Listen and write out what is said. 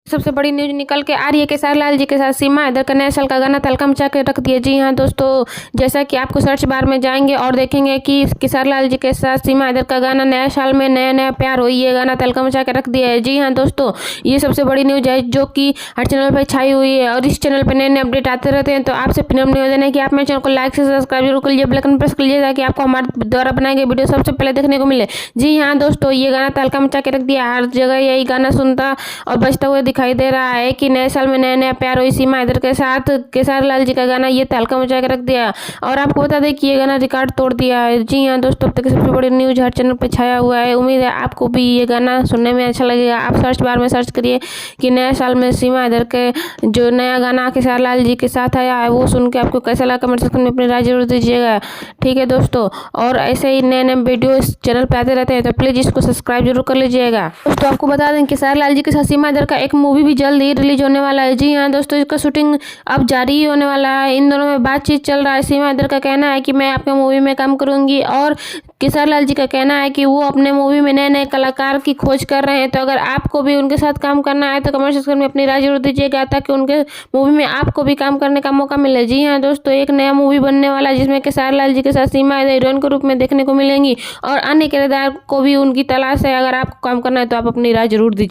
सबसे बड़ी न्यूज निकल के आ रही है खेसारी लाल जी के साथ सीमा हैदर का नए साल का गाना तहलका मचा के रख दिया। जी हाँ दोस्तों, जैसा कि आपको सर्च बार में जाएंगे और देखेंगे कि खेसारी लाल जी के साथ सीमा हैदर का गाना नए साल में नया नया प्यार हो, ये गाना तहलका मचा के रख दिया है। जी हाँ दोस्तों, ये सबसे बड़ी न्यूज है जो कि हर चैनल पर छाई हुई है और इस चैनल पर नए नए अपडेट आते रहते हैं। तो आपसे विनम्र निवेदन है कि आप मेरे चैनल को लाइक से सब्सक्राइब जरूर कर लीजिए, बेल आइकन प्रेस कर लीजिए ताकि आपको हमारे द्वारा बनाए गए वीडियो सबसे पहले देखने को मिले। जी हाँ दोस्तों, ये गाना तहलका मचा के रख दिया। हर जगह यही गाना सुनता और बजता हुआ दिखाई दे रहा है कि नए साल में नया नया प्यार हुई। सीमा हैदर के साथ खेसारी लाल जी का गाना ये तहलका मचा के रख दिया और आपको बता दें कि ये गाना रिकॉर्ड तोड़ दिया है। जी हाँ दोस्तों, अब तक सबसे बड़ी न्यूज हर चैनल पे छाया हुआ है। उम्मीद है आपको भी ये गाना सुनने में अच्छा लगेगा। आप सर्च बार में सर्च करिए कि नए साल में सीमा हैदर के जो नया गाना खेसारी लाल जी के साथ आया है वो सुन के आपको कैसा लगा कमेंट सेक्शन में अपनी राय जरूर दीजिएगा। ठीक है दोस्तों, और ऐसे ही नए नए वीडियो इस चैनल पे आते रहते हैं तो प्लीज इसको सब्सक्राइब जरूर कर लीजिएगा। दोस्तों आपको बता दें कि खेसारी लाल जी के साथ सीमा हैदर का एक मूवी भी जल्द ही रिलीज होने वाला है। जी हाँ दोस्तों, इसका शूटिंग अब जारी ही होने वाला है। इन दोनों में बातचीत चल रहा है। सीमा हैदर का कहना है कि मैं आपके मूवी में काम करूंगी और खेसारी लाल जी का कहना है कि वो अपने मूवी में नए नए कलाकार की खोज कर रहे हैं। तो अगर आपको भी उनके साथ काम करना है तो कमेंट सेक्शन में अपनी राय जरूर दीजिएगा ताकि उनके मूवी में आपको भी काम करने का मौका मिले। जी हाँ दोस्तों, एक नया मूवी बनने वाला है जिसमें खेसारी लाल जी के साथ सीमा हैदर हीरोइन के रूप में देखने को मिलेंगी और अन्य किरदार को भी उनकी तलाश है। अगर आपको काम करना है तो आप अपनी राय जरूर दीजिए।